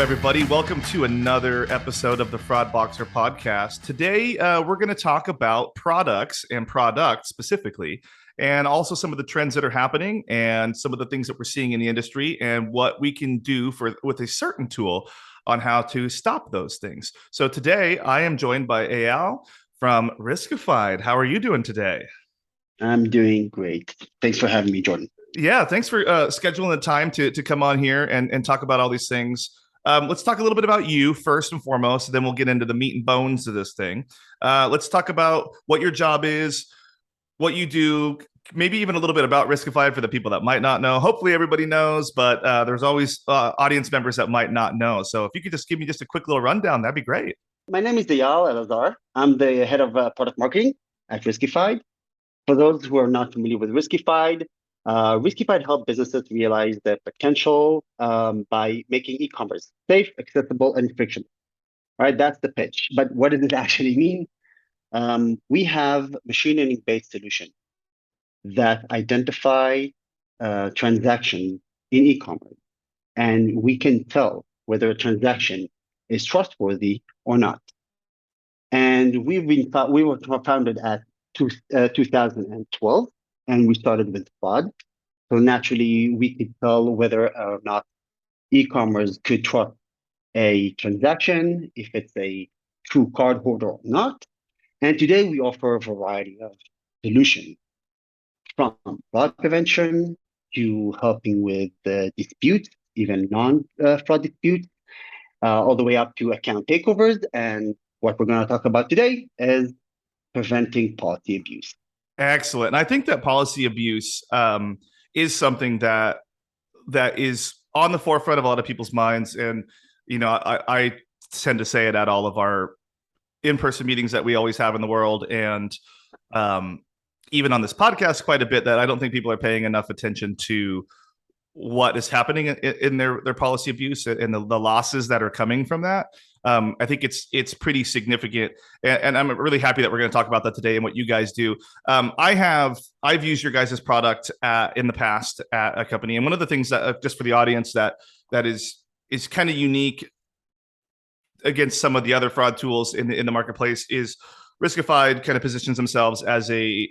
everybody. Welcome to another episode of the Fraud Boxer podcast. Today, we're going to talk about products and products specifically, and also some of the trends that are happening and some of the things that we're seeing in the industry and what we can do with a certain tool on how to stop those things. So today, I am joined by Eyal from Riskified. How are you doing today? I'm doing great. Thanks for having me, Jordan. Yeah, thanks for scheduling the time to come on here and talk about all these things. Let's talk a little bit about you first and foremost, and then we'll get into the meat and bones of this thing. Let's talk about what your job is, what you do, maybe even a little bit about Riskified for the people that might not know. Hopefully, everybody knows, but there's always audience members that might not know. So if you could just give me just a quick little rundown, that'd be great. My name is Eyal Elazar. I'm the head of product marketing at Riskified. For those who are not familiar with Riskified, Riskified helps businesses realize their potential by making e-commerce safe, accessible, and frictionless. All right, that's the pitch. But what does it actually mean? We have machine learning-based solution that identify transactions in e-commerce, and we can tell whether a transaction is trustworthy or not. And we were founded at 2012, and we started with fraud. So naturally, we could tell whether or not e-commerce could trust a transaction, if it's a true cardholder or not. And today we offer a variety of solutions from fraud prevention to helping with disputes, even non-fraud disputes, all the way up to account takeovers. And what we're going to talk about today is preventing policy abuse. Excellent. And I think that policy abuse is something that is on the forefront of a lot of people's minds. And, you know, I tend to say it at all of our in-person meetings that we always have in the world. And even on this podcast quite a bit, that I don't think people are paying enough attention to what is happening in their policy abuse and the losses that are coming from that. I think it's pretty significant, and I'm really happy that we're going to talk about that today and what you guys do. I've used your guys' product in the past at a company, and one of the things that just for the audience that is kind of unique against some of the other fraud tools in the marketplace is Riskified kind of positions themselves as a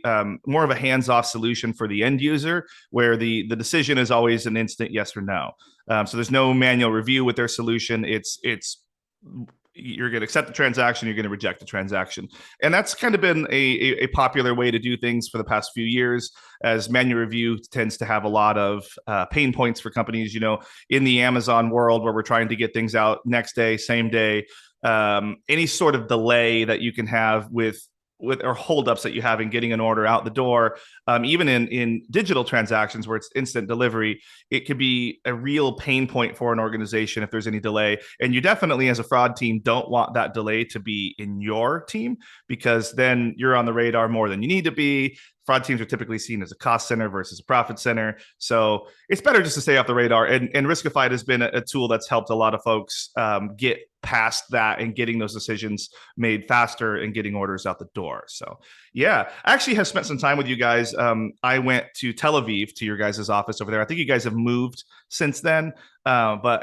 more of a hands-off solution for the end user, where the decision is always an instant yes or no. So there's no manual review with their solution. It's you're going to accept the transaction, you're going to reject the transaction, and that's kind of been a popular way to do things for the past few years. As manual review tends to have a lot of pain points for companies, you know, in the Amazon world where we're trying to get things out next day, same day. Any sort of delay that you can have with or holdups that you have in getting an order out the door, even in digital transactions where it's instant delivery, it could be a real pain point for an organization if there's any delay. And you definitely, as a fraud team, don't want that delay to be in your team, because then you're on the radar more than you need to be. Fraud teams are typically seen as a cost center versus a profit center. So it's better just to stay off the radar. And Riskified has been a tool that's helped a lot of folks get past that and getting those decisions made faster and getting orders out the door. So yeah, I actually have spent some time with you guys. I went to Tel Aviv to your guys' office over there. I think you guys have moved since then, but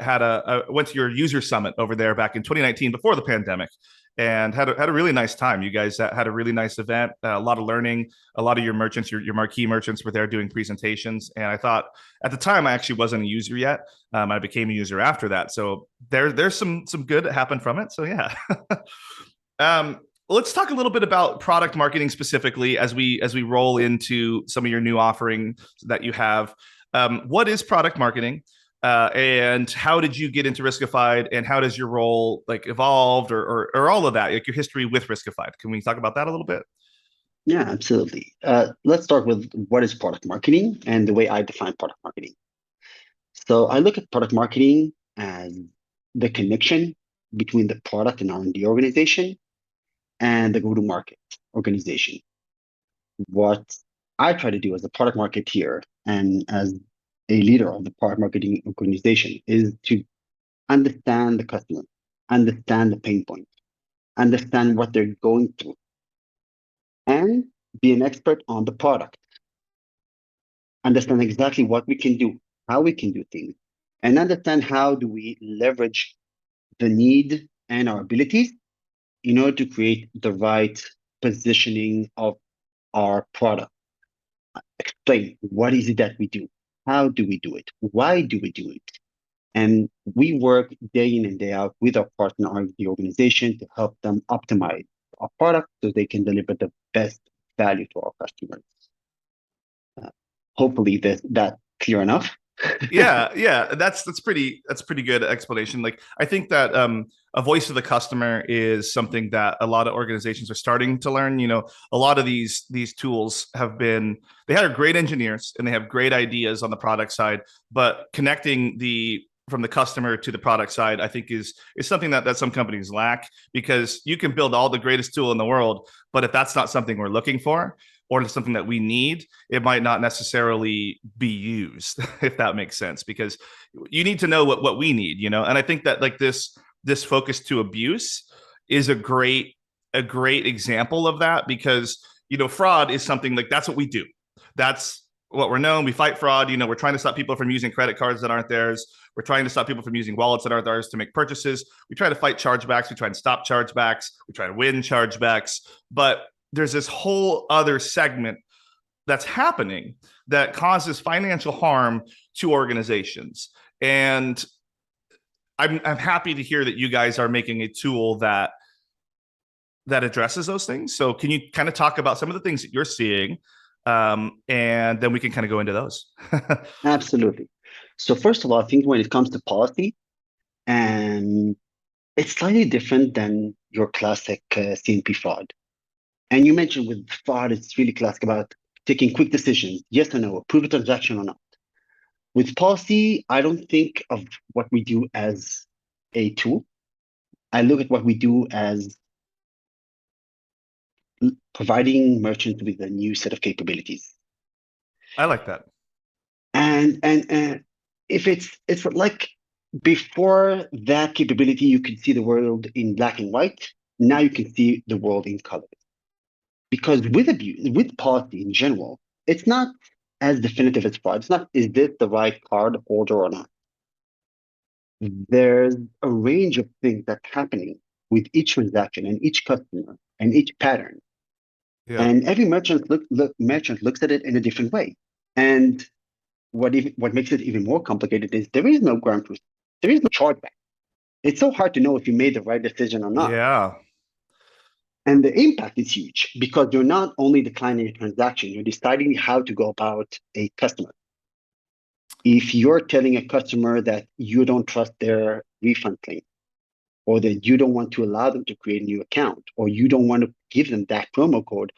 went to your user summit over there back in 2019 before the pandemic, and had a really nice time. You guys had a really nice event, a lot of learning. A lot of your merchants, your marquee merchants, were there doing presentations. And I thought at the time I actually wasn't a user yet. I became a user after that. So there's some good that happened from it. So yeah. Let's talk a little bit about product marketing specifically as we roll into some of your new offerings that you have. What is product marketing? And how did you get into Riskified, and how does your role like evolved or all of that, like your history with Riskified? Can we talk about that a little bit? Yeah, absolutely. Let's start with what is product marketing and the way I define product marketing. So I look at product marketing as the connection between the product and R&D organization and the go-to-market organization. What I try to do as a product marketeer and as a leader of the product marketing organization is to understand the customer, understand the pain points, understand what they're going through, and be an expert on the product. Understand exactly what we can do, how we can do things, and understand how do we leverage the need and our abilities in order to create the right positioning of our product. Explain what is it that we do? How do we do it? Why do we do it? And we work day in and day out with our partner R&D organization to help them optimize our product so they can deliver the best value to our customers. Uh, Hopefully that clear enough. Yeah, that's pretty good explanation. Like I think that a voice of the customer is something that a lot of organizations are starting to learn. You know, a lot of these tools have been they have great engineers and they have great ideas on the product side, but connecting the from the customer to the product side, I think is something that some companies lack because you can build all the greatest tool in the world, but if that's not something we're looking for, or it's something that we need, it might not necessarily be used, if that makes sense, because you need to know what we need, you know? And I think that like this focus to abuse is a great example of that because, you know, fraud is something like that's what we do. That's what we're known. We fight fraud. You know, we're trying to stop people from using credit cards that aren't theirs. We're trying to stop people from using wallets that aren't theirs to make purchases. We try to fight chargebacks. We try and stop chargebacks. We try to win chargebacks. But there's this whole other segment that's happening that causes financial harm to organizations. And I'm happy to hear that you guys are making a tool that addresses those things. So can you kind of talk about some of the things that you're seeing? And then we can kind of go into those. Absolutely. So first of all, I think when it comes to policy, and it's slightly different than your classic CNP fraud. And you mentioned with fraud, it's really classic about taking quick decisions, yes or no, approve a transaction or not. With policy, I don't think of what we do as a tool. I look at what we do as providing merchants with a new set of capabilities. I like that. And if it's like before that capability, you could see the world in black and white. Now you can see the world in color. Because with abuse, with policy in general, it's not as definitive as fraud. It's not, is this the right card holder or not? There's a range of things that's happening with each transaction and each customer and each pattern. Yeah. And every merchant looks at it in a different way. And what makes it even more complicated is there is no ground truth. There is no chargeback. It's so hard to know if you made the right decision or not. Yeah. And the impact is huge because you're not only declining a transaction, you're deciding how to go about a customer. If you're telling a customer that you don't trust their refund claim, or that you don't want to allow them to create a new account, or you don't want to give them that promo code,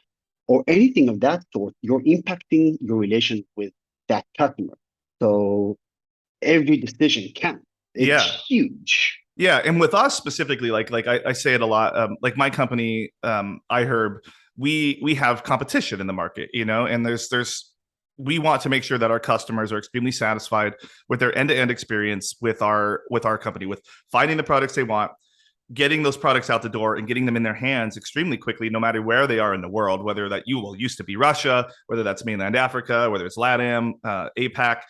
or anything of that sort, you're impacting your relation with that customer. So every decision counts. It's Yeah. huge. Yeah, and with us specifically, I say it a lot. Like my company, iHerb, we have competition in the market, you know, and there's we want to make sure that our customers are extremely satisfied with their end-to-end experience with our company, with finding the products they want, getting those products out the door and getting them in their hands extremely quickly, no matter where they are in the world, whether that used to be Russia, whether that's mainland Africa, whether it's LATAM, APAC.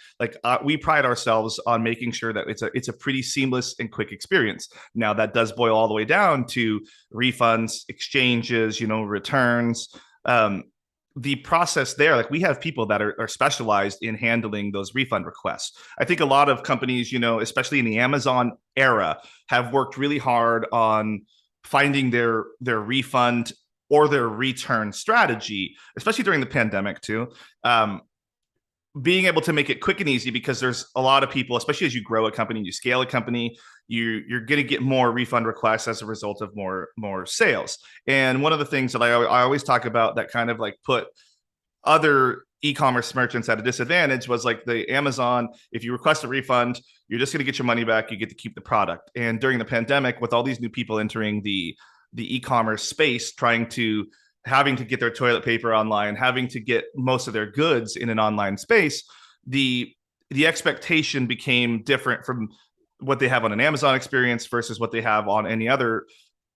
We pride ourselves on making sure that it's a pretty seamless and quick experience. Now that does boil all the way down to refunds, exchanges, you know, returns. The process there, like we have people that are specialized in handling those refund requests. I think a lot of companies, you know, especially in the Amazon era, have worked really hard on finding their refund or their return strategy, especially during the pandemic too. Being able to make it quick and easy because there's a lot of people, especially as you grow a company, you scale a company, you're going to get more refund requests as a result of more sales. And one of the things that I always talk about that kind of like put other e-commerce merchants at a disadvantage was like the Amazon, if you request a refund, you're just going to get your money back, you get to keep the product. And during the pandemic, with all these new people entering the e-commerce space, having to get their toilet paper online, having to get most of their goods in an online space, the expectation became different from what they have on an Amazon experience versus what they have on any other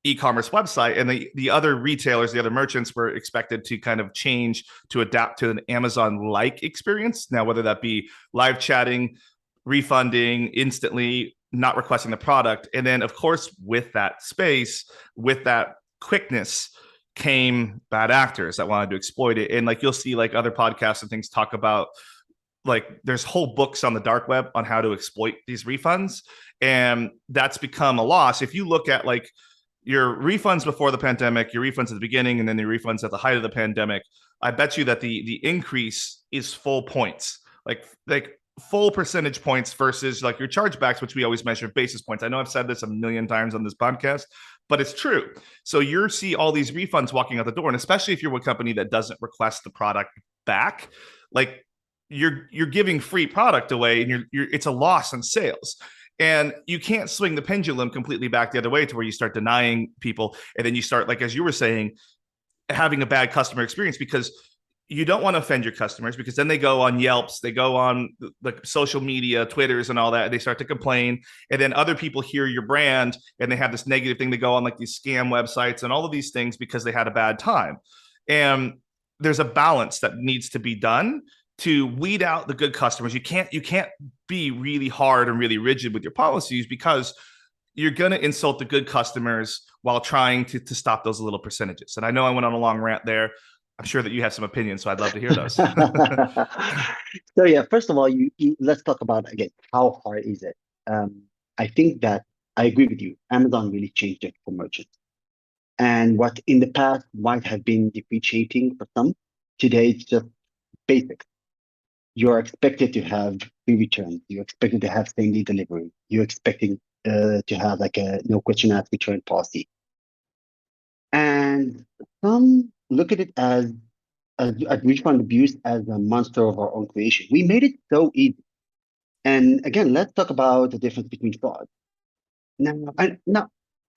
e-commerce website. And the other retailers, the other merchants were expected to kind of change to adapt to an Amazon-like experience. Now, whether that be live chatting, refunding instantly, not requesting the product. And then, of course, with that space, with that quickness, came bad actors that wanted to exploit it. And like you'll see, like other podcasts and things talk about, like there's whole books on the dark web on how to exploit these refunds, and that's become a loss. If you look at like your refunds before the pandemic, your refunds at the beginning, and then the refunds at the height of the pandemic, I bet you that the increase is full points, like full percentage points versus like your chargebacks, which we always measure basis points. I know I've said this a million times on this podcast, but it's true. So you see all these refunds walking out the door, and especially if you're a company that doesn't request the product back, like you're giving free product away, and you're it's a loss on sales. And you can't swing the pendulum completely back the other way to where you start denying people, and then you start, like as you were saying, having a bad customer experience, because you don't want to offend your customers, because then they go on Yelps, they go on like social media, Twitters and all that, and they start to complain. And then other people hear your brand and they have this negative thing. They go on like these scam websites and all of these things because they had a bad time. And there's a balance that needs to be done to weed out the good customers. You can't be really hard and really rigid with your policies, because you're going to insult the good customers while trying to stop those little percentages. And I know I went on a long rant there. I'm sure that you have some opinions, so I'd love to hear those. So yeah, first of all, let's talk about again, how hard is it? I think that I agree with you. Amazon really changed it for merchants. And what in the past might have been depreciating for some, today it's just basics. You're expected to have free returns. You're expected to have same day delivery. You're expecting to have like a no question asked return policy. And some look at it as a refund abuse as a monster of our own creation. We made it so easy. And again, let's talk about the difference between fraud. Now,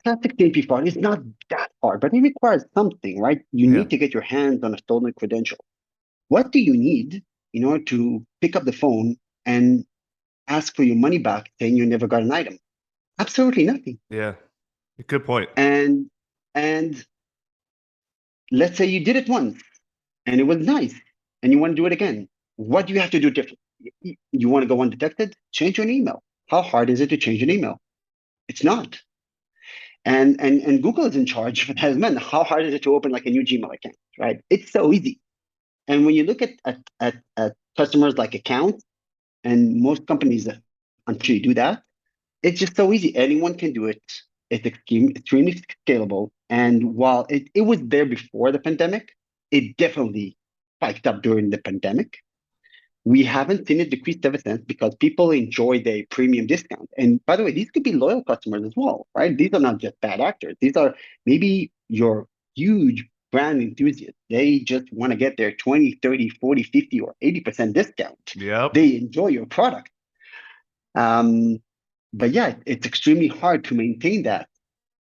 classic TMP fraud is not that hard, but it requires something, right? You Yeah. need to get your hands on a stolen credential. What do you need in order to pick up the phone and ask for your money back saying you never got an item? Absolutely nothing. Yeah. Good point. And and let's say you did it once and it was nice and you want to do it again. What do you have to do different? You want to go undetected? Change your email. How hard is it to change an email? It's not. And Google is in charge for that as well. How hard is it to open like a new Gmail account, right? It's so easy. And when you look at customers like accounts, and most companies that until you do that, it's just so easy. Anyone can do it. It's extremely scalable. And while it was there before the pandemic, it definitely spiked up during the pandemic. We haven't seen it decrease ever since because people enjoy the premium discount. And by the way, these could be loyal customers as well, right? These are not just bad actors. These are maybe your huge brand enthusiasts. They just want to get their 20, 30, 40, 50, or 80% discount. Yep. They enjoy your product. Um, but yeah, it's extremely hard to maintain that.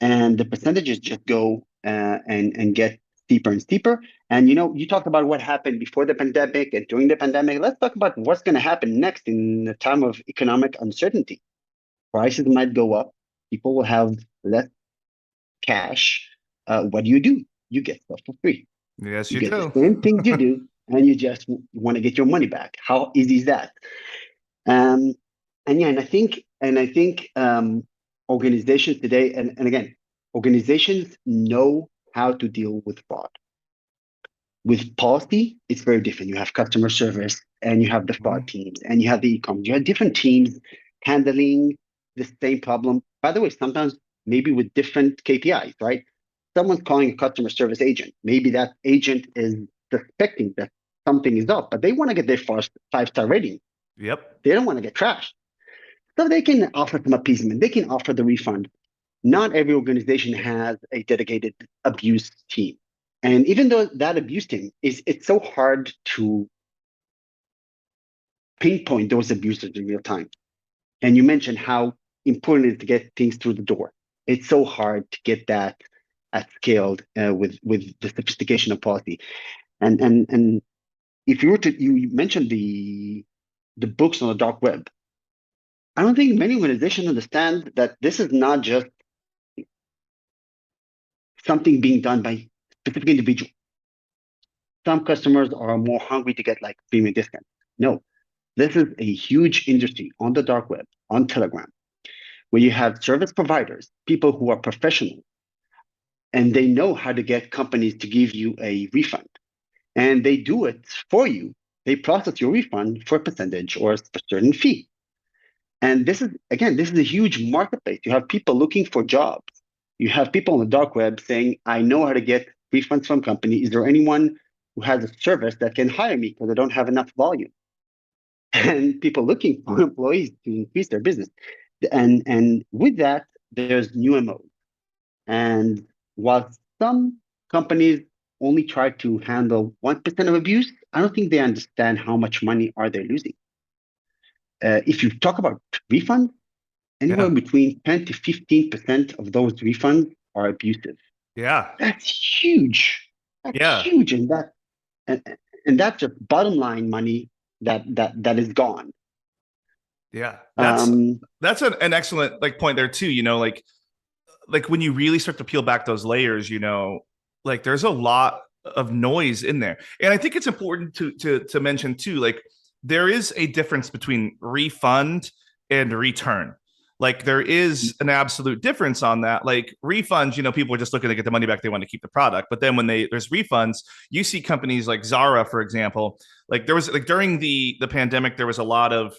And the percentages just go and get steeper and steeper. And you talked about what happened before the pandemic and during the pandemic. Let's talk about what's going to happen next in the time of economic uncertainty. Prices might go up. People will have less cash. What do? You get stuff for free. Yes, You you get the do. same things you do, and you just want to get your money back. How easy is that? Um, and yeah, and I think organizations today, and again, organizations know how to deal with fraud. With policy, it's very different. You have customer service, and you have the fraud Mhm. teams, and you have the e-commerce. You have different teams handling the same problem. By the way, sometimes maybe with different KPIs, right? Someone's calling a customer service agent. Maybe that agent is suspecting that something is up, but they want to get their first five-star rating. Yep. They don't want to get trashed. So they can offer some appeasement. They can offer the refund. Not every organization has a dedicated abuse team. And even though that abuse team it's so hard to pinpoint those abusers in real time. And you mentioned how important it is to get things through the door. It's so hard to get that at scale with the sophistication of policy. And if you were to you mentioned the books on the dark web. I don't think many organizations understand that this is not just something being done by specific individual. Some customers are more hungry to get like premium discounts. No, this is a huge industry on the dark web, on Telegram, where you have service providers, people who are professional, and they know how to get companies to give you a refund. And they do it for you. They process your refund for a percentage or a certain fee. And this is, again, this is a huge marketplace. You have people looking for jobs. You have people on the dark web saying, I know how to get refunds from company. Is there anyone who has a service that can hire me because I don't have enough volume? And people looking for employees to increase their business. And with that, there's new MOs. And while some companies only try to handle 1% of abuse, I don't think they understand how much money are they losing. If you talk about refunds, anywhere Yeah. between 10 to 15% of those refunds are abusive. Yeah. That's huge. That's Yeah. huge. And, and that's just bottom line money that is gone. Yeah. Um, That's an excellent like point there too, like when you really start to peel back those layers, like there's a lot of noise in there. And I think it's important to mention too, like there is a difference between refund and return. Like there is an absolute difference on that. Like refunds, people are just looking to get the money back. They want to keep the product. But then when there's refunds, you see companies like Zara, for example, like there was like during the pandemic, there was a lot of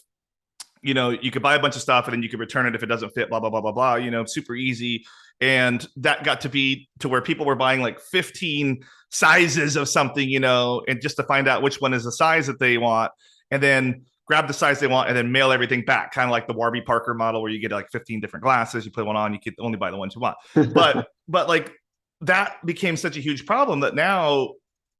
you could buy a bunch of stuff and then you could return it if it doesn't fit, blah, blah, blah, blah, blah, super easy. And that got to be to where people were buying like 15 sizes of something, and just to find out which one is the size that they want. And then grab the size they want and then mail everything back, kind of like the Warby Parker model where you get like 15 different glasses, you put one on, you can only buy the ones you want. But like that became such a huge problem that now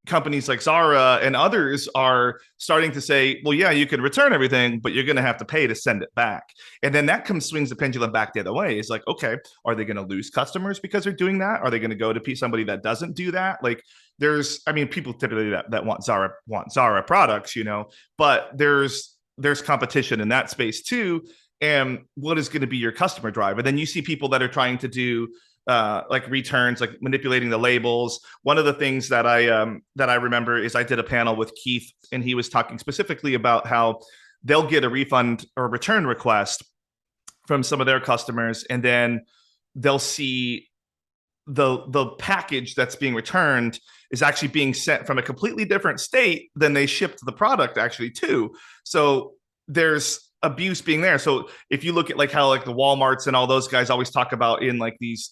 companies like Zara and others are starting to say, well, yeah, you can return everything, but you're going to have to pay to send it back. And then that swings the pendulum back the other way. It's like, okay, are they going to lose customers because they're doing that? Are they going to go to somebody that doesn't do that? Like people typically that want Zara products, but there's competition in that space too. And what is going to be your customer drive? And then you see people that are trying to do like returns, like manipulating the labels. One of the things that I remember is I did a panel with Keith, and he was talking specifically about how they'll get a refund or a return request from some of their customers, and then they'll see the package that's being returned is actually being sent from a completely different state than they shipped the product actually to. So there's abuse being there. So if you look at like how like the Walmarts and all those guys always talk about in like these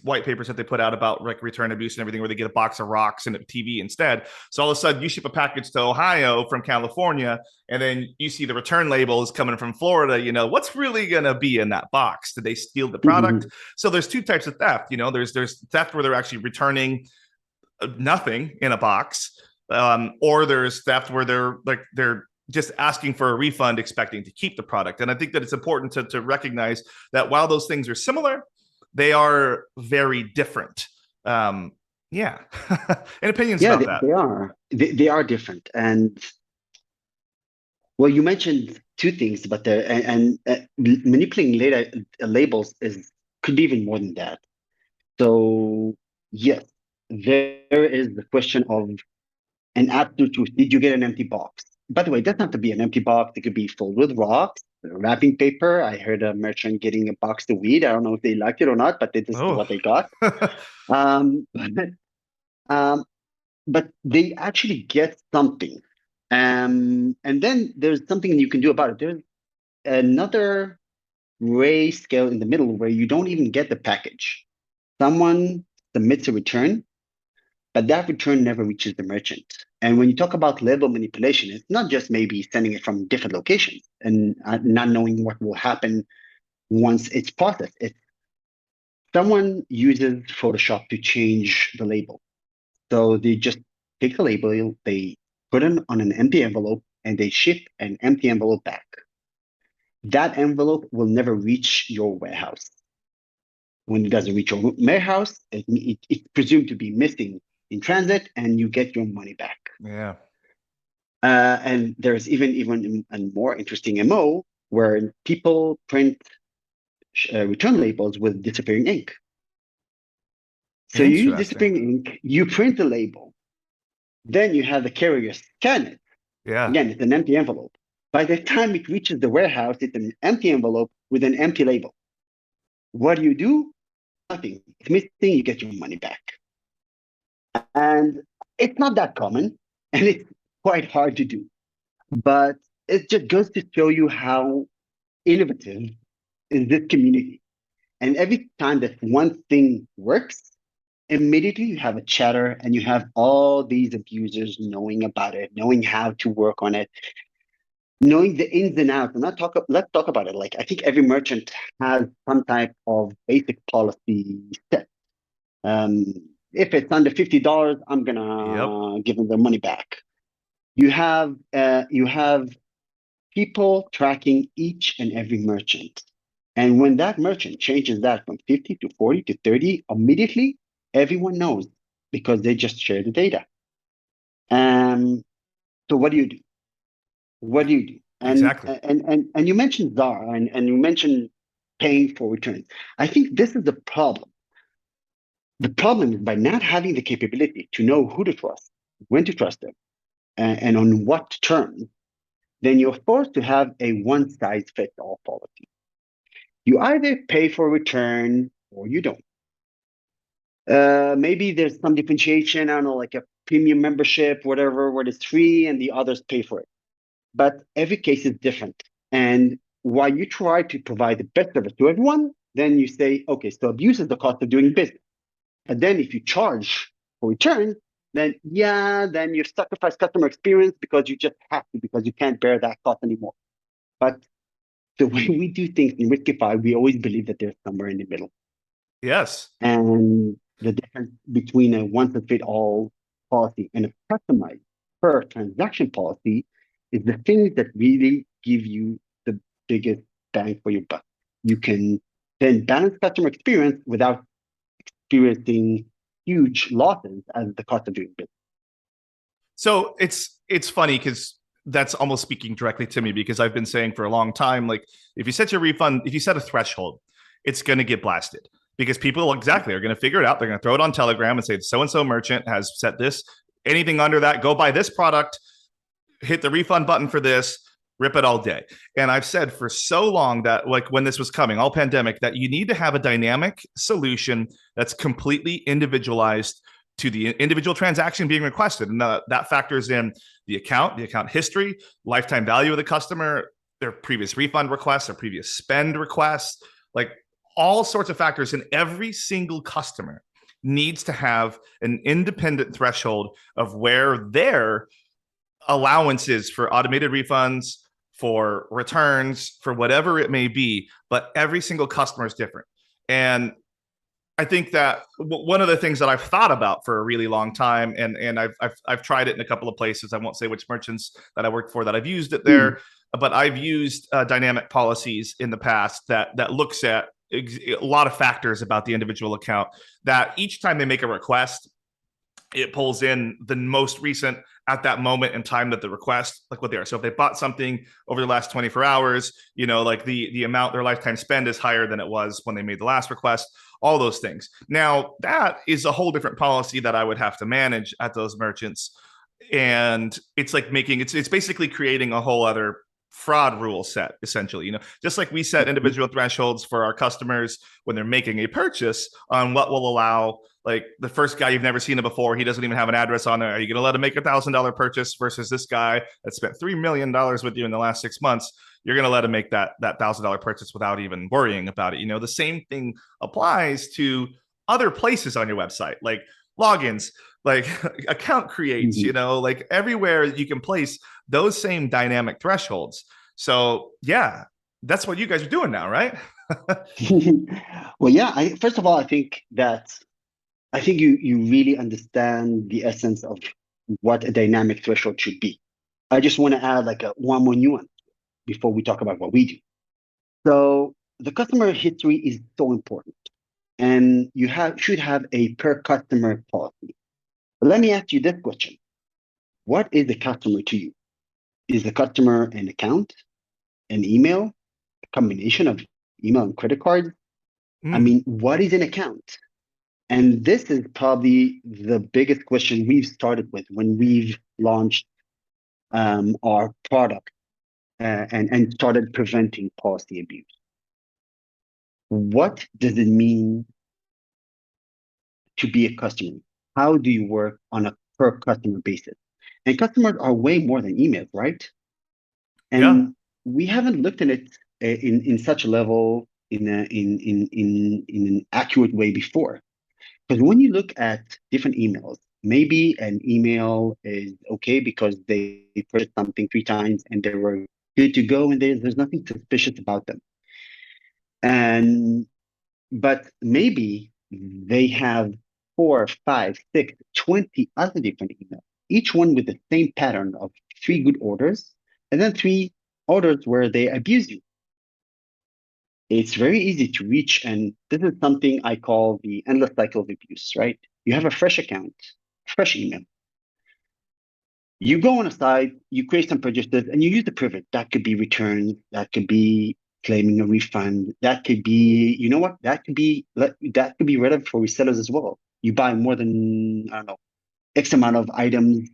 white papers that they put out about like return abuse and everything, where they get a box of rocks and a TV instead. So all of a sudden you ship a package to Ohio from California, and then you see the return label is coming from Florida. What's really going to be in that box? Did they steal the product? So there's two types of theft. There's theft where they're actually returning nothing in a box, or there's theft where they're just asking for a refund, expecting to keep the product. And I think that it's important to recognize that while those things are similar, they are very different. Yeah. And opinions yeah, about that. they are. They are different. And well, you mentioned two things, but manipulating labels could be even more than that. So yes, there is the question of an absolute truth. Did you get an empty box? By the way, it doesn't have to be an empty box. It could be filled with rocks, wrapping paper. I heard a merchant getting a box of weed. I don't know if they liked it or not, but this is Oh. what they got. Um, but, um, but they actually get something. And then there's something you can do about it. There's another gray scale in the middle where you don't even get the package. Someone submits a return, but that return never reaches the merchant. And when you talk about label manipulation, it's not just maybe sending it from different locations and not knowing what will happen once it's processed. It's someone uses Photoshop to change the label. So they just take the label, they put it on an empty envelope, and they ship an empty envelope back. That envelope will never reach your warehouse. When it doesn't reach your warehouse, it's presumed to be missing in transit, and you get your money back. Yeah. And there's even a more interesting MO where people print return labels with disappearing ink. So you use Interesting. disappearing ink, you print the label, then you have the carrier scan it. Yeah. Again, it's an empty envelope. By the time it reaches the warehouse, it's an empty envelope with an empty label. What do? Nothing. It's missing, you get your money back. And it's not that common and it's quite hard to do. But it just goes to show you how innovative is this community. And every time that one thing works, immediately you have a chatter and you have all these abusers knowing about it, knowing how to work on it, knowing the ins and outs. And let's talk about it. Like I think every merchant has some type of basic policy set. Um, if it's under $50, I'm Yep. gonna give them their money back. You have people tracking each and every merchant. And when that merchant changes that from 50 to 40 to 30, immediately everyone knows because they just share the data. Um, so what do you do? What do you do? Exactly. And you mentioned Zara and you mentioned paying for returns. I think this is the problem. The problem is by not having the capability to know who to trust, when to trust them, and on what terms, then you're forced to have a one size fits all policy. You either pay for return or you don't. Maybe there's some differentiation, I don't know, like a premium membership, whatever, where it's free and the others pay for it. But every case is different. And while you try to provide the best service to everyone, then you say, okay, so abuse is the cost of doing business. And then if you charge for return, then yeah, then you sacrifice customer experience because you just have to, because you can't bear that cost anymore. But the way we do things in Riskified, we always believe that there's somewhere in the middle. Yes. And the difference between a one size fit all policy and a customized per transaction policy is the things that really give you the biggest bang for your buck. You can then balance customer experience without experiencing huge losses as the cost of doing business. So it's funny because that's almost speaking directly to me because I've been saying for a long time, like if you set your refund, if you set a threshold, it's going to get blasted because people exactly are going to figure it out. They're going to throw it on Telegram and say so and so merchant has set this. Anything under that, go buy this product, hit the refund button for this, rip it all day. And I've said for so long that like when this was coming, all pandemic, that you need to have a dynamic solution that's completely individualized to the individual transaction being requested. And that factors in the account history, lifetime value of the customer, their previous refund requests, their previous spend requests, like all sorts of factors. And every single customer needs to have an independent threshold of where their allowances for automated refunds, for returns, for whatever it may be, but every single customer is different. And I think that one of the things that I've thought about for a really long time, and I've tried it in a couple of places. I won't say which merchants that I worked for that I've used it Mm. there, but I've used dynamic policies in the past that looks at a lot of factors about the individual account. That each time they make a request, it pulls in the most recent at that moment in time that the request, like what they are. So if they bought something over the last 24 hours, like the amount their lifetime spend is higher than it was when they made the last request, all those things. Now, that is a whole different policy that I would have to manage at those merchants. And it's like it's basically creating a whole other fraud rule set essentially, just like we set individual thresholds for our customers when they're making a purchase on what will allow, like the first guy you've never seen it before, he doesn't even have an address on there. Are you going to let him make $1,000 purchase versus this guy that spent $3 million with you in the last 6 months? You're going to let him make that $1,000 purchase without even worrying about it. The same thing applies to other places on your website, like logins, like account creates, Mhm. like everywhere you can place those same dynamic thresholds. So yeah, that's what you guys are doing now, right? Well, yeah, first of all, I think you really understand the essence of what a dynamic threshold should be. I just want to add like a one more nuance before we talk about what we do. So the customer history is so important, and you should have a per customer policy. But let me ask you this question: what is the customer to you? Is the customer an account, an email, a combination of email and credit card? I Mm. mean, what is an account? And this is probably the biggest question we've started with when we've launched our product and started preventing policy abuse. What does it mean to be a customer? How do you work on a per customer basis? And customers are way more than emails, right? Yeah. And we haven't looked at it in such a level in an accurate way before. Because when you look at different emails, maybe an email is okay because they purchased something 3 times and they were good to go and there's nothing suspicious about them. And but maybe they have 4, 5, 6, 20 other different emails, each one with the same pattern of 3 good orders, and then 3 orders where they abuse you. It's very easy to reach, and this is something I call the endless cycle of abuse, right? You have a fresh account, fresh email. You go on a site, you create some purchases, and you use the privilege. That could be returns, that could be claiming a refund, that could be, you know what? That could be relevant for resellers as well. You buy more than, I don't know, X amount of items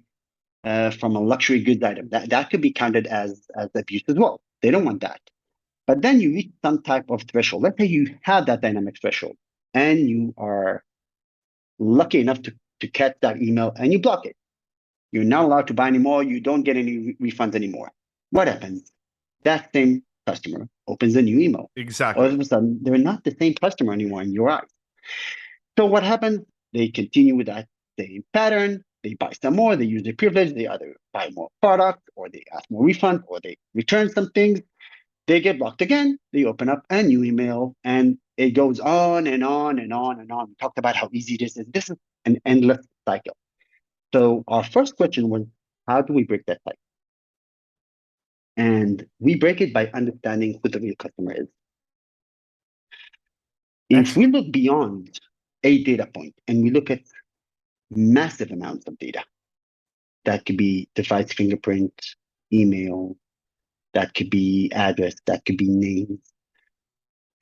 from a luxury goods item. That could be counted as abuse as well. They don't want that. But then you reach some type of threshold. Let's say you have that dynamic threshold and you are lucky enough to catch that email and you block it. You're not allowed to buy anymore. You don't get any refunds anymore. What happens? That same customer opens a new email. All Exactly. of a sudden, they're not the same customer anymore in your eyes. So what happens? They continue with that same pattern. They buy some more. They use their privilege. They either buy more product or they ask more refund or they return some things. They get blocked again. They open up a new email and it goes on and on and on and on. We talked about how easy this is. This is an endless cycle. So our first question was, how do we break that cycle? And we break it by understanding who the real customer is. If we Excellent. look beyond a data point and we look at massive amounts of data, that could be device fingerprint, email, that could be address, that could be names.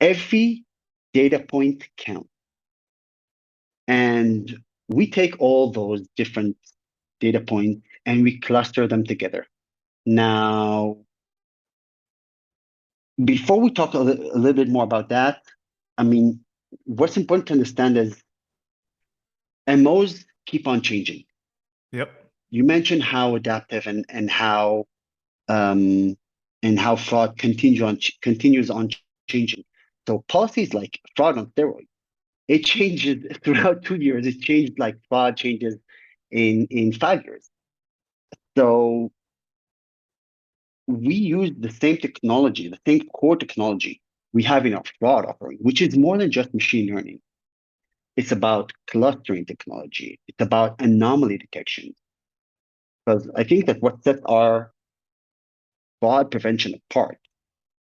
Every data point counts. And we take all those different data points and we cluster them together. Now, before we talk a little bit more about that, I mean, what's important to understand is MOs keep on changing. Yep. You mentioned how adaptive um, and how fraud continues on changing. So policies like fraud on steroids, it changes throughout 2 years. It changed like fraud changes in 5 years. So we use the same technology, the same core technology we have in our fraud offering, which is more than just machine learning. It's about clustering technology. It's about anomaly detection. Because I think that what sets our fraud prevention apart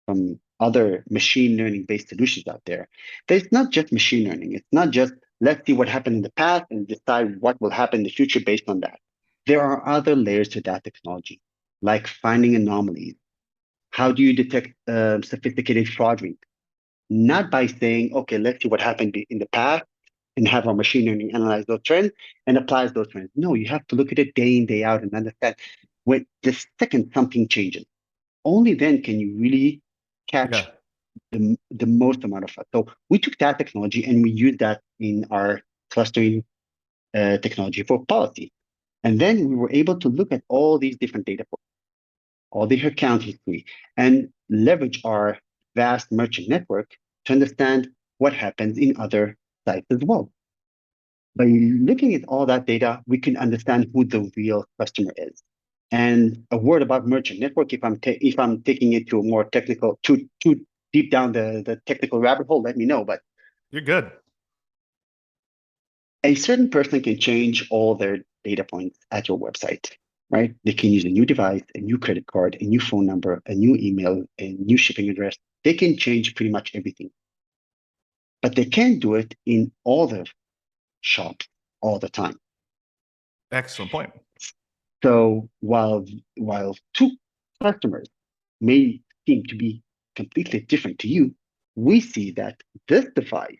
from other machine learning based solutions out there, that it's not just machine learning. It's not just let's see what happened in the past and decide what will happen in the future based on that. There are other layers to that technology, like finding anomalies. How do you detect sophisticated fraud rings? Not by saying, okay, let's see what happened in the past and have our machine learning analyze those trends and applies those trends. No, you have to look at it day in, day out and understand when the second something changes. Only then can you really Yeah. catch the most amount of fraud. So we took that technology and we used that in our clustering technology for policy. And then we were able to look at all these different data points, all the account history, and leverage our vast merchant network to understand what happens in other sites as well. By looking at all that data, we can understand who the real customer is. And a word about merchant network, if I'm taking it to a more technical, too deep down the technical rabbit hole, let me know. But You're good. a certain person can change all their data points at your website, right? They can use a new device, a new credit card, a new phone number, a new email, a new shipping address. They can change pretty much everything, but they can't do it in all the shops all the time. Excellent point. So while two customers may seem to be completely different to you, we see that this device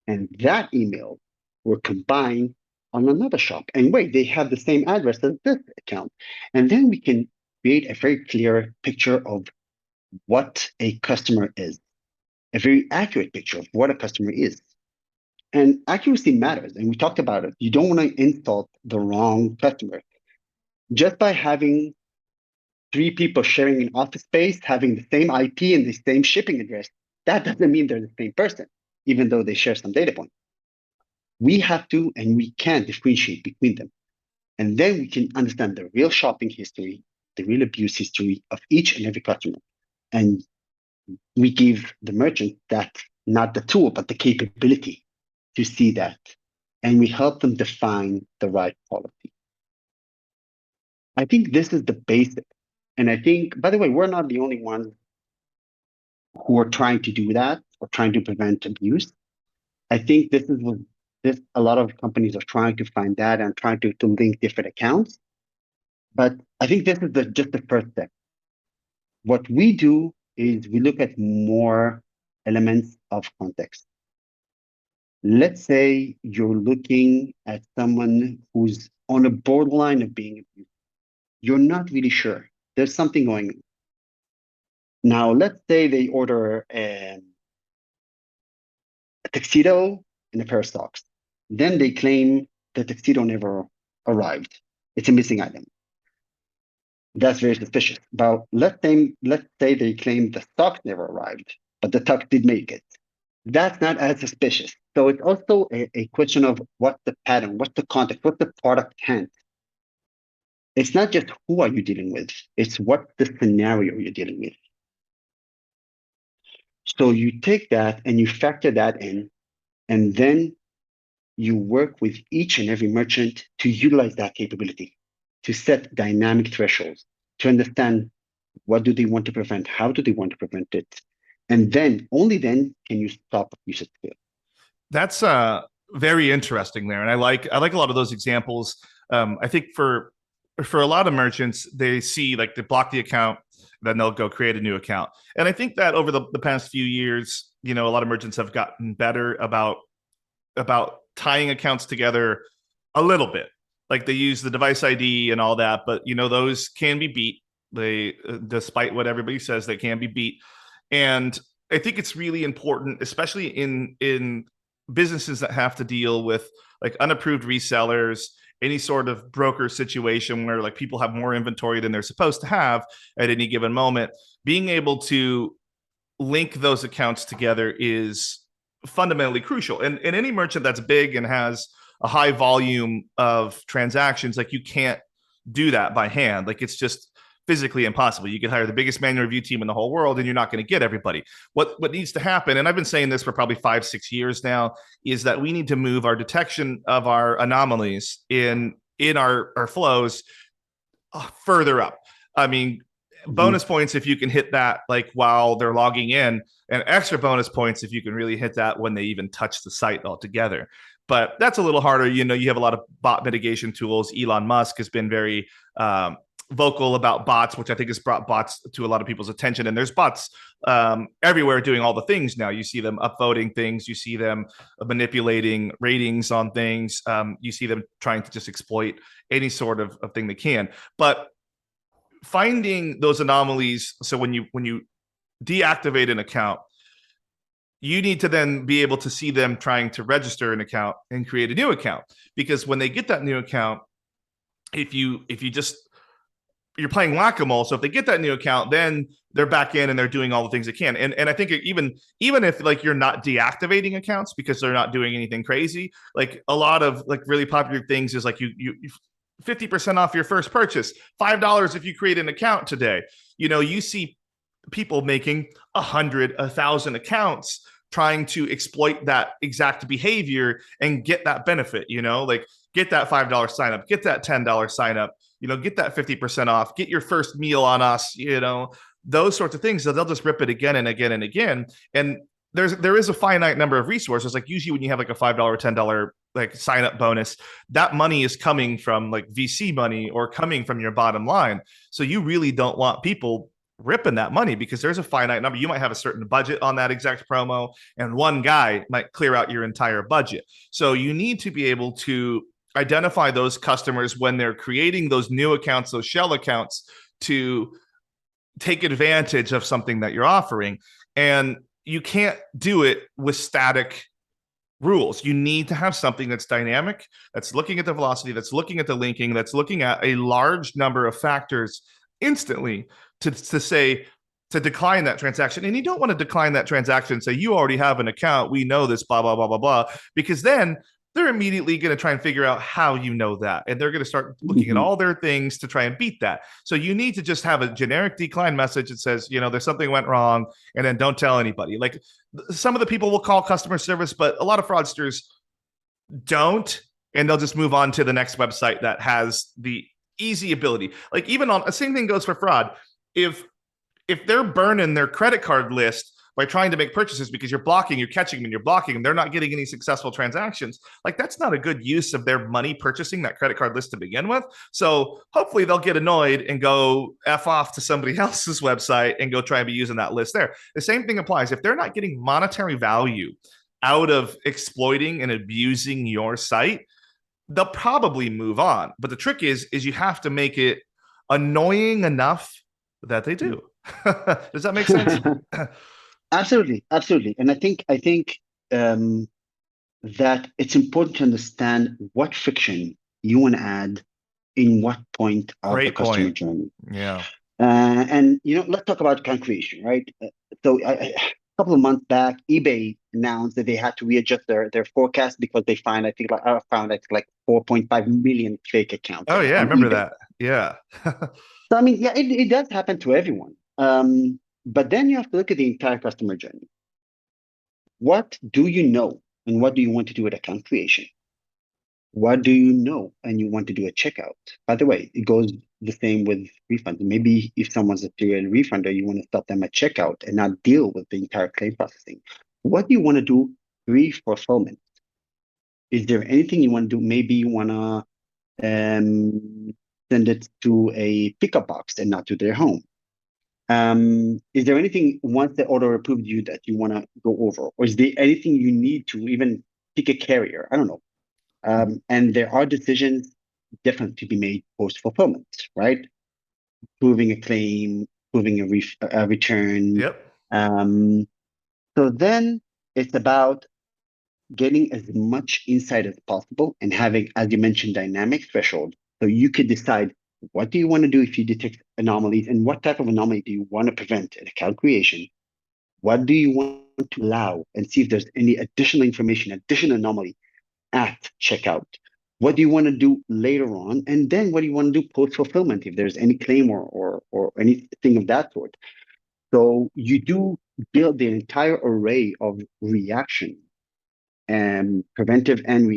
and that email were combined on another shop. And wait, they have the same address as this account. And then we can create a very clear picture of what a customer is. a very accurate picture of what a customer is. And accuracy matters. And we talked about it. You don't want to insult the wrong customer. Just by having three people sharing an office space, having the same IP and the same shipping address, that doesn't mean they're the same person, even though they share some data points. We have to and we can differentiate between them. And then we can understand the real shopping history, the real abuse history of each and every customer. And we give the merchant that, not the tool, but the capability to see that. And we help them define the right policy. I think this is the basic. And I think, by the way, we're not the only ones who are trying to do that or trying to prevent abuse. I think this is what this a lot of companies are trying to find that and trying to link different accounts. But I think this is just the first step. What we do is we look at more elements of context. Let's say you're looking at someone who's on a borderline of being abused. You're not really sure. There's something going on. Now, let's say they order a tuxedo and a pair of socks. Then they claim the tuxedo never arrived. It's a missing item. That's very suspicious. But let's say they claim the socks never arrived, but the tux did make it. That's not as suspicious. So it's also a question of what's the pattern, what's the context, what's the product intent. It's not just who are you dealing with, it's what the scenario you're dealing with. So you take that and you factor that in, and then you work with each and every merchant to utilize that capability, to set dynamic thresholds, to understand what do they want to prevent, how do they want to prevent it, and then only then can you stop abuse at scale. That's very interesting there, and I like a lot of those examples. I think for a lot of merchants, they see like they block the account, then they'll go create a new account. And I think that over the past few years, a lot of merchants have gotten better about tying accounts together a little bit. Like they use the device ID and all that, but those can be beat. They, despite what everybody says, they can be beat. And I think it's really important, especially in businesses that have to deal with like unapproved resellers, any sort of broker situation where like people have more inventory than they're supposed to have at any given moment. Being able to link those accounts together is fundamentally crucial. And any merchant that's big and has a high volume of transactions, like you can't do that by hand. Like it's just physically impossible. You could hire the biggest manual review team in the whole world and you're not going to get everybody. What needs to happen, and I've been saying this for probably 5-6 years now, is that we need to move our detection of our anomalies in our flows further up. I mean, bonus points if you can hit that like while they're logging in, and extra bonus points if you can really hit that when they even touch the site altogether. But that's a little harder. You have a lot of bot mitigation tools. Elon Musk has been very vocal about bots, which I think has brought bots to a lot of people's attention. And there's bots everywhere doing all the things now. You see them upvoting things. You see them manipulating ratings on things. You see them trying to just exploit any sort of thing they can. But finding those anomalies, so when you deactivate an account, you need to then be able to see them trying to register an account and create a new account. Because when they get that new account, if you're playing whack-a-mole. So if they get that new account, then they're back in and they're doing all the things they can. And I think even if like you're not deactivating accounts because they're not doing anything crazy, like a lot of like really popular things is like you 50% off your first purchase, $5 if you create an account today. You see people making 100, 1,000 accounts trying to exploit that exact behavior and get that benefit, like get that $5 sign up, get that $10 sign up, get that 50% off, get your first meal on us, those sorts of things. So they'll just rip it again and again and again. And there is a finite number of resources. Like usually when you have like a $5, $10 like sign up bonus, that money is coming from like VC money or coming from your bottom line. So you really don't want people ripping that money because there's a finite number. You might have a certain budget on that exact promo, and one guy might clear out your entire budget. So you need to be able to identify those customers when they're creating those new accounts, those shell accounts, to take advantage of something that you're offering. And you can't do it with static rules. You need to have something that's dynamic, that's looking at the velocity, that's looking at the linking, that's looking at a large number of factors instantly to say, to decline that transaction. And you don't want to decline that transaction and say, you already have an account. We know this, blah, blah, blah, blah, blah. Because then they're immediately going to try and figure out how you know that. And they're going to start looking at Mhm. all their things to try and beat that. So you need to just have a generic decline message that says, there's something went wrong, and then don't tell anybody. Like, some of the people will call customer service, but a lot of fraudsters don't, and they'll just move on to the next website that has the easy ability. Like, even on the same thing goes for fraud. If they're burning their credit card list by trying to make purchases because you're catching them and you're blocking them, they're not getting any successful transactions. Like, that's not a good use of their money purchasing that credit card list to begin with. So hopefully they'll get annoyed and go F off to somebody else's website and go try and be using that list there. The same thing applies. If they're not getting monetary value out of exploiting and abusing your site, they'll probably move on. But the trick is you have to make it annoying enough that they do. Does that make sense? Absolutely, absolutely. And I think um, that it's important to understand what friction you want to add in what point of the Great customer point. journey. Yeah. And let's talk about account creation, right? A couple of months back, eBay announced that they had to readjust their forecast because they find, I found like 4.5 million fake accounts Oh yeah, I on remember eBay. that. Yeah. So I mean, yeah, it does happen to everyone. But then you have to look at the entire customer journey. What do you know, and what do you want to do with account creation? What do you know and you want to do a checkout? By the way, it goes the same with refunds. Maybe if someone's a serial refunder, you want to stop them at checkout and not deal with the entire claim processing. What do you want to do pre-fulfillment? Is there anything you want to do? Maybe you want to send it to a pickup box and not to their home. Is there anything once the order approved you that you want to go over? Or is there anything you need to even pick a carrier? I don't know. And there are decisions definitely to be made post fulfillment, right? Proving a claim, proving a return. Yep. Um, so then it's about getting as much insight as possible and having, as you mentioned, dynamic threshold. So you could decide what do you want to do if you detect anomalies and what type of anomaly do you want to prevent at account creation? What do you want to allow and see if there's any additional information, additional anomaly at checkout. What do you want to do later on? And then what do you want to do post fulfillment if there's any claim or anything of that sort? So you do build the entire array of reaction and preventive and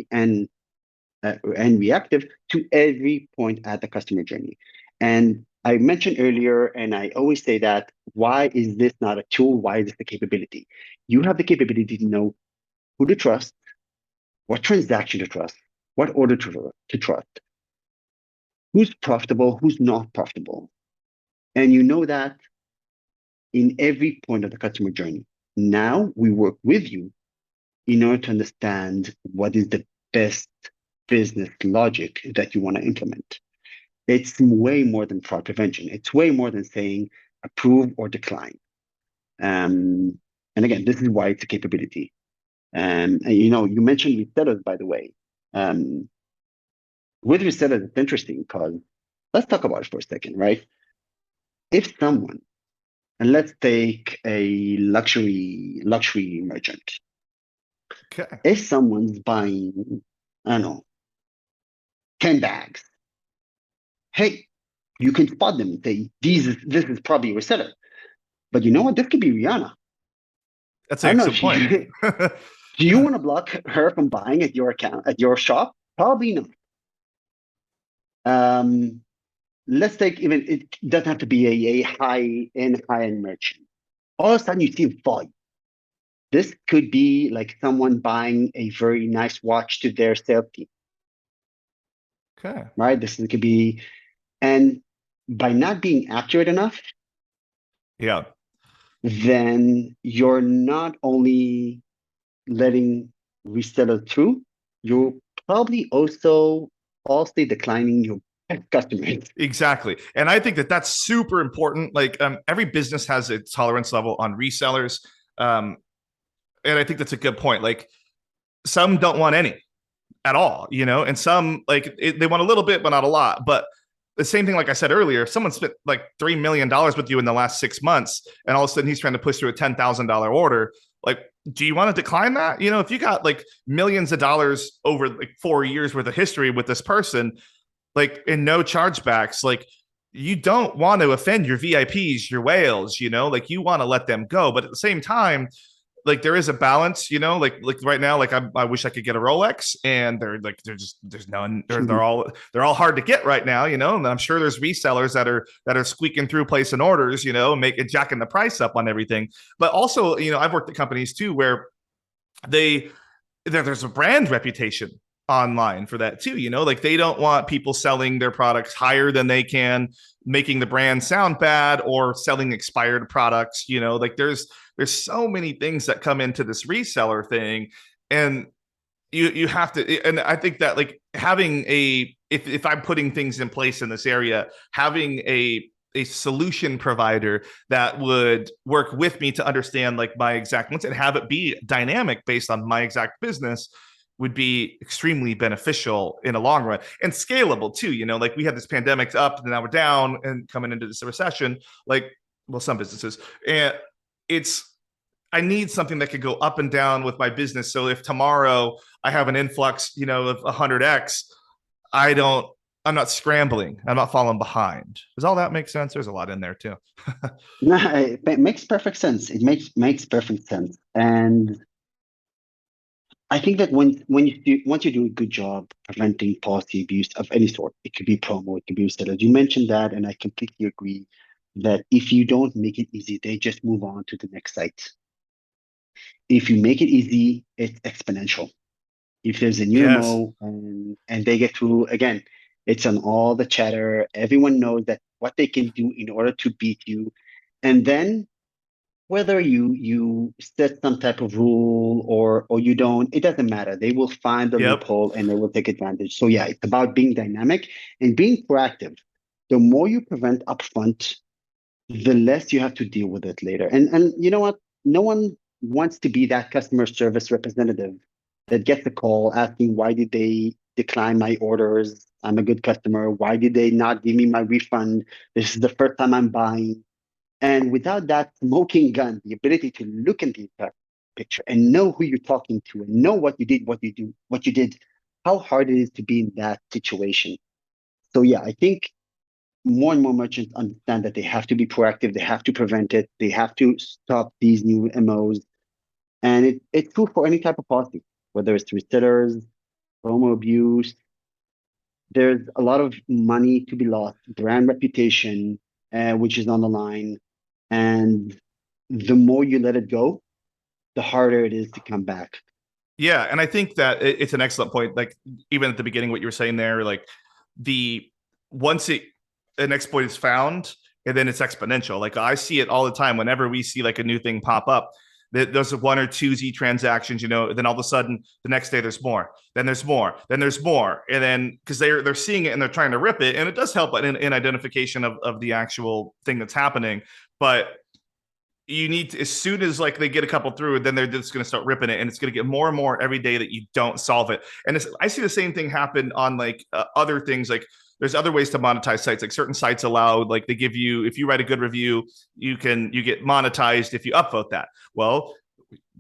reactive to every point at the customer journey. And I mentioned earlier, and I always say that why is this not a tool? Why is this a capability? You have the capability to know who to trust, what transaction to trust, what order to trust, who's profitable, who's not profitable. And you know that in every point of the customer journey. Now we work with you in order to understand what is the best business logic that you want to implement. It's way more than fraud prevention. It's way more than saying approve or decline. And again, this is why it's a capability. And you mentioned resellers, by the way. Um, with resellers, it's interesting because let's talk about it for a second, right? If someone, and let's take a luxury merchant, Okay. if someone's buying, I don't know, 10 bags, hey, you can spot them and say, this is probably a reseller. But you know what? This could be Rihanna. That's I an don't know excellent if point. you do you want to block her from buying at your account at your shop? Probably not. Um, let's take even it doesn't have to be a high-end merchant. All of a sudden you see volume. This could be like someone buying a very nice watch to their sales team, Okay. right? Could be, and by not being accurate enough, Yeah. then you're not only letting resellers through, you're probably also falsely declining your customers. Exactly. And I think that that's super important. Like, every business has its tolerance level on resellers. Um, and I think that's a good point. Like some don't want any at all, and some they want a little bit, but not a lot. But the same thing, like I said earlier, if someone spent like $3 million with you in the last 6 months, and all of a sudden he's trying to push through a $10,000 order, like, do you want to decline that? If you got like millions of dollars over like 4 years worth of history with this person, like, and no chargebacks, like, you don't want to offend your VIPs, your whales, like you want to let them go. But at the same time, like there is a balance, like right now, like I wish I could get a Rolex, and there's none. They're all hard to get right now, and I'm sure there's resellers that are squeaking through placing orders, making jacking the price up on everything. But also, I've worked at companies too where they there's a brand reputation online for that too, like they don't want people selling their products higher than they can, making the brand sound bad, or selling expired products, like there's so many things that come into this reseller thing. And you have to, and I think that like having if I'm putting things in place in this area, having a solution provider that would work with me to understand like my exact ones and have it be dynamic based on my exact business would be extremely beneficial in a long run, and scalable too. Like we had this pandemic up and now we're down and coming into this recession, like, well, some businesses, and it's, I need something that could go up and down with my business. So if tomorrow I have an influx, of 100x, I don't, I'm not scrambling. I'm not falling behind. Does all that make sense? There's a lot in there too. No, it makes perfect sense. It makes perfect sense. And I think that once you do a good job preventing policy abuse of any sort, it could be promo, it could be resellers. You mentioned that, and I completely agree that if you don't make it easy, they just move on to the next site. If you make it easy, it's exponential. If there's a new Yes. MO and they get through, again, it's on all the chatter. Everyone knows that what they can do in order to beat you. And then whether you set some type of rule or you don't, it doesn't matter. They will find the Yep. loophole and they will take advantage. So yeah, it's about being dynamic and being proactive. The more you prevent upfront, the less you have to deal with it later. And you know what? No one wants to be that customer service representative that gets a call asking why did they decline my orders? I'm a good customer. Why did they not give me my refund? This is the first time I'm buying. And without that smoking gun, the ability to look in the entire picture and know who you're talking to and know what you did, what you did, how hard it is to be in that situation. So yeah, I think more and more merchants understand that they have to be proactive, they have to prevent it, they have to stop these new MOs. And it's true for any type of policy, whether it's resellers, promo abuse. There's a lot of money to be lost, brand reputation, which is on the line. And the more you let it go, the harder it is to come back. Yeah, and I think that it's an excellent point. Like even at the beginning, what you were saying there, like the once it an exploit is found, and then it's exponential. Like I see it all the time. Whenever we see like a new thing pop up, there's one or two Z transactions, then all of a sudden the next day there's more, then there's more, then there's more, and then because they're seeing it and they're trying to rip it, and it does help in identification of the actual thing that's happening, but you need to, as soon as like they get a couple through, then they're just going to start ripping it, and it's going to get more and more every day that you don't solve it. And I see the same thing happen on like other things. Like there's other ways to monetize sites. Like certain sites allow, like they give you, if you write a good review, you get monetized if you upvote that. Well,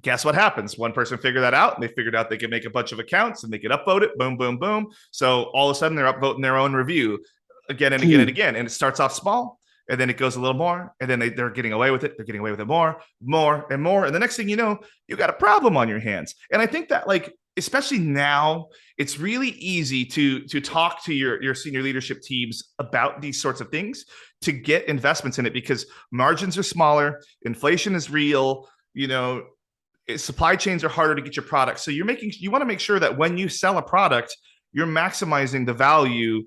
guess what happens? One person figured that out, and they figured out they could make a bunch of accounts and they could upvote it. Boom, boom, boom. So all of a sudden they're upvoting their own review again and again and again. And it starts off small, and then it goes a little more, and then they're getting away with it. They're getting away with it more, more, and more. And the next thing you know, you got a problem on your hands. And I think that like, especially now, it's really easy to talk to your senior leadership teams about these sorts of things to get investments in it, because margins are smaller, inflation is real, supply chains are harder to get your product. So you want to make sure that when you sell a product, you're maximizing the value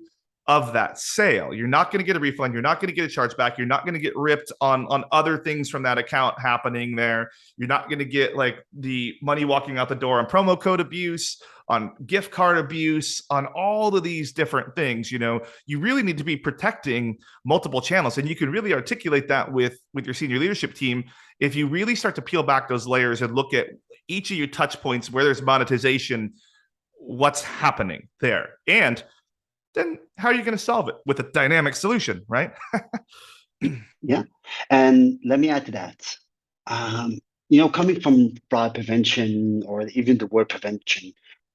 of that sale. You're not going to get a refund. You're not going to get a chargeback. You're not going to get ripped on other things from that account happening there. You're not going to get like the money walking out the door on promo code abuse, on gift card abuse, on all of these different things. You really need to be protecting multiple channels, and you can really articulate that with your senior leadership team if you really start to peel back those layers and look at each of your touch points where there's monetization, what's happening there, and then how are you going to solve it with a dynamic solution, right? Yeah. And let me add to that. Um, Coming from fraud prevention or even the word prevention,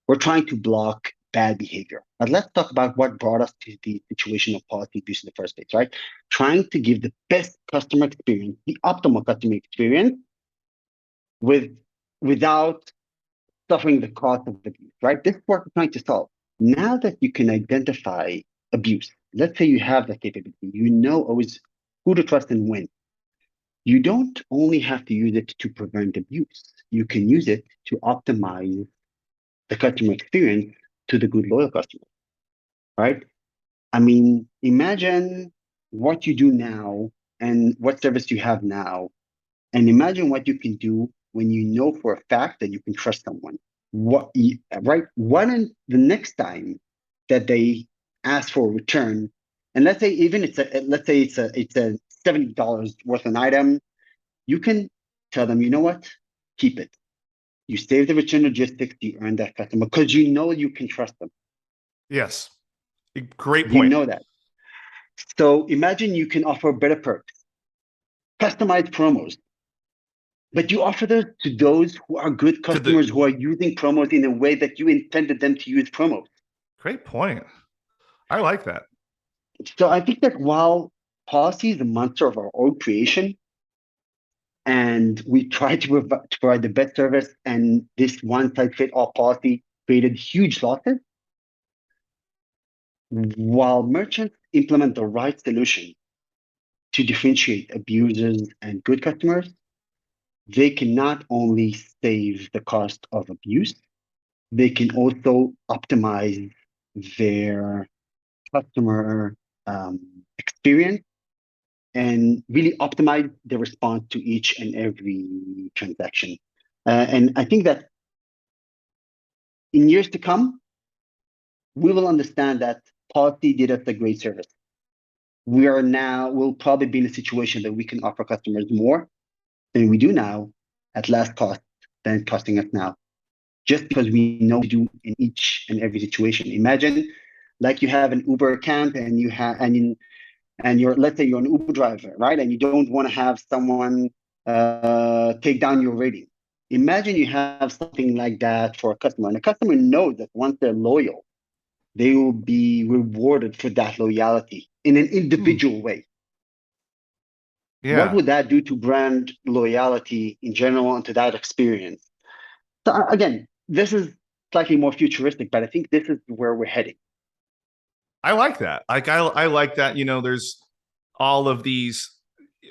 we're trying to block bad behavior. But let's talk about what brought us to the situation of policy abuse in the first place, right? Trying to give the best customer experience, the optimal customer experience with without suffering the cost of abuse, right? This is what we're trying to solve. Now that you can identify abuse, let's say you have that capability, you know always who to trust and when. You don't only have to use it to prevent abuse. You can use it to optimize the customer experience to the good loyal customer, right? I mean, imagine what you do now and what service you have now, and imagine what you can do when you know for a fact that you can trust someone. Right? Why don't the next time that they ask for a return, and let's say even it's a $70 worth an item, you can tell them, you know what, keep it. You save the return logistics, you earn that customer because you know you can trust them. Yes. Great You point. know that. So imagine you can offer better perks, customized promos, but you offer those to those who are good To customers the who are using promos in a way that you intended them to use promos. Great point. I like that. So I think that while policy is a monster of our own creation, and we try to provide the best service, and this one-size-fits-all policy created huge losses, while merchants implement the right solution to differentiate abusers and good customers, they can not only save the cost of abuse, they can also optimize their customer experience and really optimize the response to each and every transaction. And I think that in years to come, we will understand that policy did us a great service. We'll probably be in a situation that we can offer customers more than we do now at less cost than it's costing us now, just because we know to do in each and every situation. Imagine like you have an Uber account and you have and you're, let's say you're an Uber driver, right? And you don't want to have someone take down your rating. Imagine you have something like that for a customer, and the customer knows that once they're loyal, they will be rewarded for that loyalty in an individual way. What Yeah. would that do to brand loyalty in general and to that experience? So again, this is slightly more futuristic, but I think this is where we're heading. I like that. I like that. There's all of these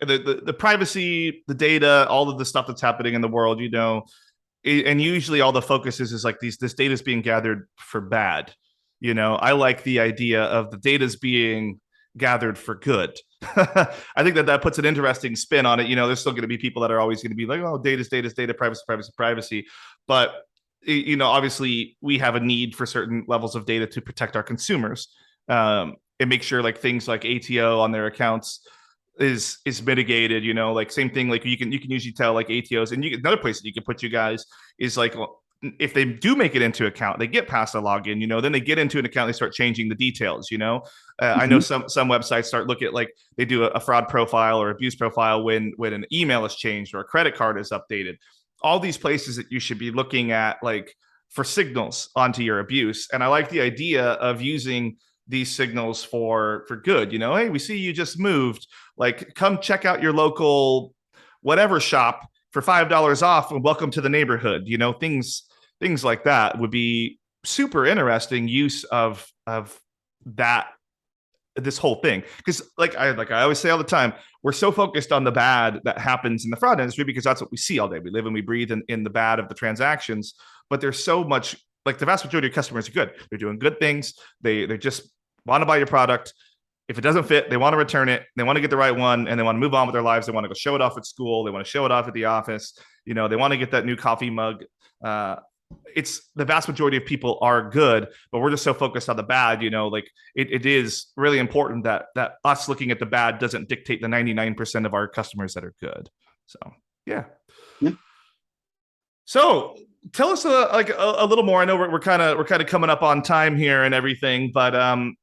the privacy, the data, all of the stuff that's happening in the world, and usually all the focus is like this data is being gathered for bad. I like the idea of the data's being gathered for good. I think that puts an interesting spin on it. There's still going to be people that are always going to be like, oh, data's data, privacy, privacy, privacy. But obviously we have a need for certain levels of data to protect our consumers, and make sure like things like ATO on their accounts is mitigated. Like same thing, like you can usually tell like ATOs, and another place that you can put you guys is like, well, if they do make it into account, they get past the login, then they get into an account, they start changing the details. I know Mhm. some websites start look at like they do a fraud profile or abuse profile when an email is changed or a credit card is updated. All these places that you should be looking at like for signals onto your abuse. And I like the idea of using these signals for good. Hey, we see you just moved, like come check out your local whatever shop for $5 off and welcome to the neighborhood. Things like that would be super interesting use of that, this whole thing. Because like I always say all the time, we're so focused on the bad that happens in the fraud industry because that's what we see all day. We live and we breathe in the bad of the transactions, but there's so much, like the vast majority of customers are good. They're doing good things. They're just want to buy your product. If it doesn't fit, they want to return it. They want to get the right one, and they want to move on with their lives. They want to go show it off at school. They want to show it off at the office. They want to get that new coffee mug. Uh, it's the vast majority of people are good, but we're just so focused on the bad. Like it is really important that us looking at the bad doesn't dictate the 99% of our customers that are good. So yeah. Yeah. So tell us a little more. I know we're kind of coming up on time here and everything, but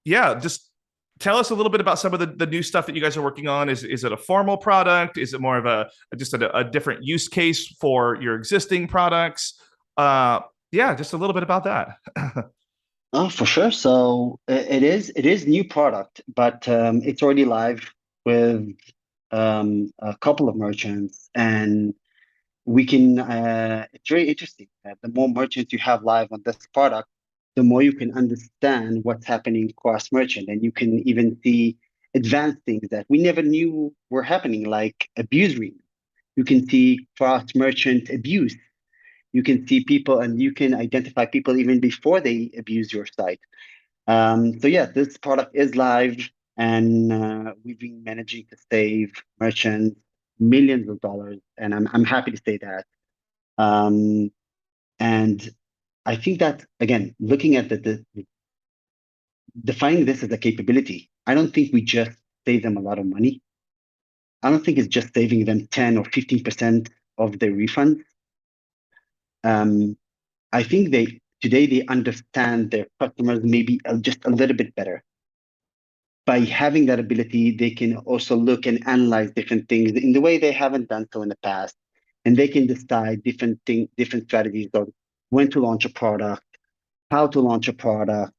yeah, just tell us a little bit about some of the new stuff that you guys are working on. Is it a formal product? Is it more of a different use case for your existing products? Yeah, just a little bit about that. Oh, for sure. So it is new product, but it's already live with a couple of merchants, and we can. It's very interesting that the more merchants you have live on this product, the more you can understand what's happening across merchant, and you can even see advanced things that we never knew were happening, like abuse rate. You can see cross merchant abuse. You can see people, and you can identify people even before they abuse your site. So yeah, this product is live, and we've been managing to save merchants millions of dollars, and I'm happy to say that. Um, and I think that again, looking at the defining this as a capability, I don't think we just save them a lot of money. I don't think it's just saving them 10 or 15% of their refunds. Um, I think they today they understand their customers maybe just a little bit better. By having that ability, they can also look and analyze different things in the way they haven't done so in the past, and they can decide different strategies on when to launch a product, how to launch a product,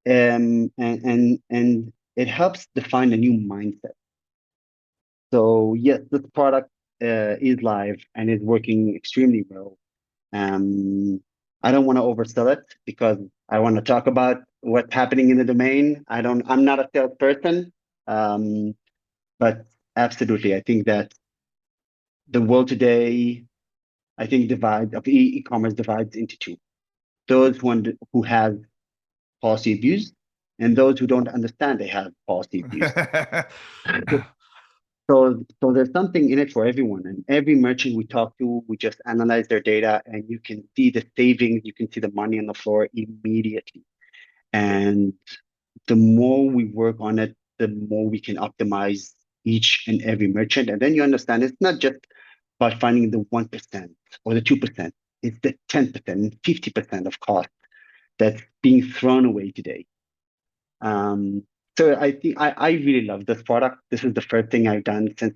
and it helps define a new mindset. So yes, this product is live and is working extremely well. Um, I don't want to oversell it because I want to talk about what's happening in the domain. I'm not a salesperson, um, but absolutely, I think that the world today, I think e-commerce divides into two: those who have policy abuse, and those who don't understand they have policy abuse. So there's something in it for everyone. And every merchant we talk to, we just analyze their data, and you can see the savings, you can see the money on the floor immediately. And the more we work on it, the more we can optimize each and every merchant. And then you understand it's not just about finding the 1% or the 2%, it's the 10% and 50% of cost that's being thrown away today. Um, so I think I really love this product. This is the first thing I've done since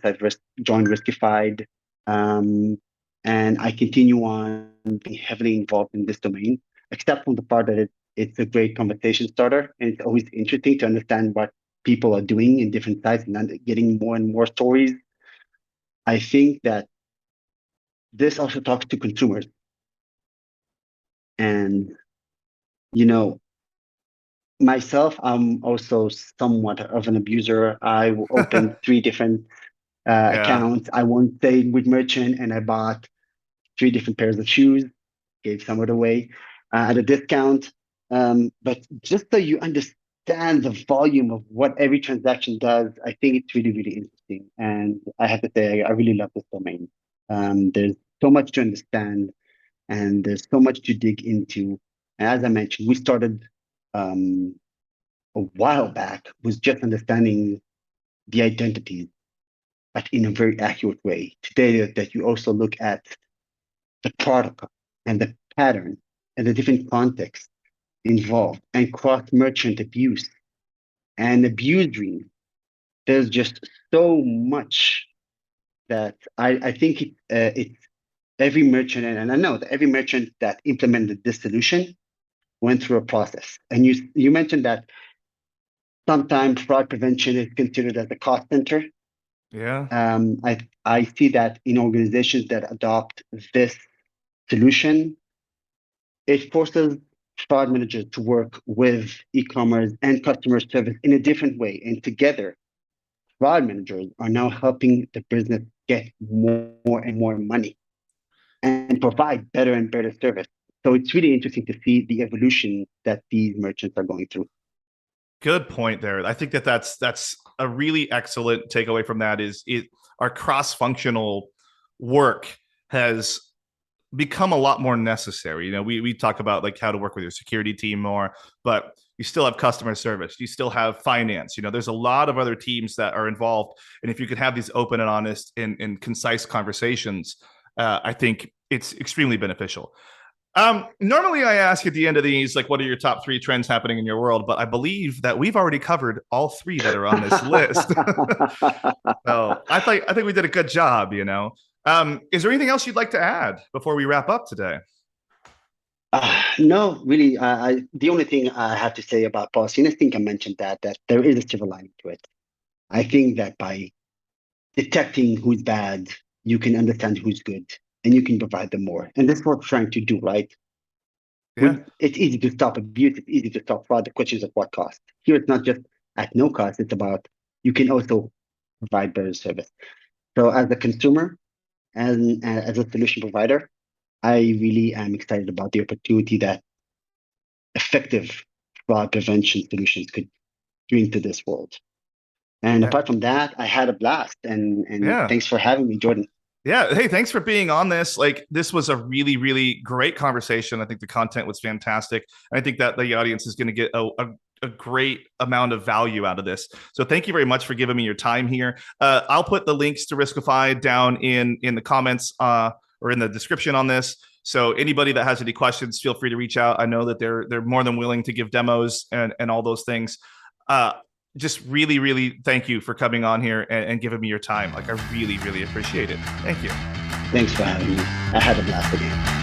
joined Riskified. Um, and I continue on being heavily involved in this domain, except from the part that it's a great conversation starter. And it's always interesting to understand what people are doing in different sites and then getting more and more stories. I think that this also talks to consumers. And, you know, myself, I'm also somewhat of an abuser. I will open three different Yeah. accounts. I won't say with merchant, and I bought three different pairs of shoes, gave some of it away at a discount. But just so you understand the volume of what every transaction does, I think it's really, really interesting. And I have to say, I really love this domain. There's so much to understand, and there's so much to dig into. And as I mentioned, we started um, a while back was just understanding the identities, but in a very accurate way. Today, that you also look at the product and the pattern and the different contexts involved and cross merchant abuse and abuse dreams. There's just so much that I think it's every merchant, and I know that every merchant that implemented this solution went through a process. And you mentioned that sometimes fraud prevention is considered as a cost center. Yeah. I see that in organizations that adopt this solution, it forces fraud managers to work with e-commerce and customer service in a different way. And together, fraud managers are now helping the business get more and more money and provide better and better service. So it's really interesting to see the evolution that these merchants are going through. Good point there. I think that that's a really excellent takeaway from that. Is it our cross functional work has become a lot more necessary. You know, we talk about like how to work with your security team more, but you still have customer service, you still have finance. You know, there's a lot of other teams that are involved, and if you could have these open and honest and concise conversations, I think it's extremely beneficial. Normally I ask at the end of these, like, what are your top three trends happening in your world? But I believe that we've already covered all three that are on this list. So I think we did a good job, you know. Is there anything else you'd like to add before we wrap up today? No, really. The only thing I have to say about policy, and I think I mentioned that there is a silver lining to it. I think that by detecting who's bad, you can understand who's good, and you can provide them more. And that's what we're trying to do, right? Yeah, It's easy to stop abuse. It's easy to stop fraud. The question is at what cost? Here, it's not just at no cost. It's about you can also provide better service. So, as a consumer and as a solution provider, I really am excited about the opportunity that effective fraud prevention solutions could bring to this world. And yeah, apart from that, I had a blast. And yeah. thanks for having me, Jordan. Yeah. Hey, thanks for being on this. Like, this was a really, really great conversation. I think the content was fantastic. I think that the audience is going to get a great amount of value out of this. So thank you very much for giving me your time here. I'll put the links to Riskified down in the comments or in the description on this. So anybody that has any questions, feel free to reach out. I know that they're more than willing to give demos and all those things. Uh, just really, really thank you for coming on here and giving me your time. Like, I really, really appreciate it. Thank you. Thanks for having me. I had a blast again.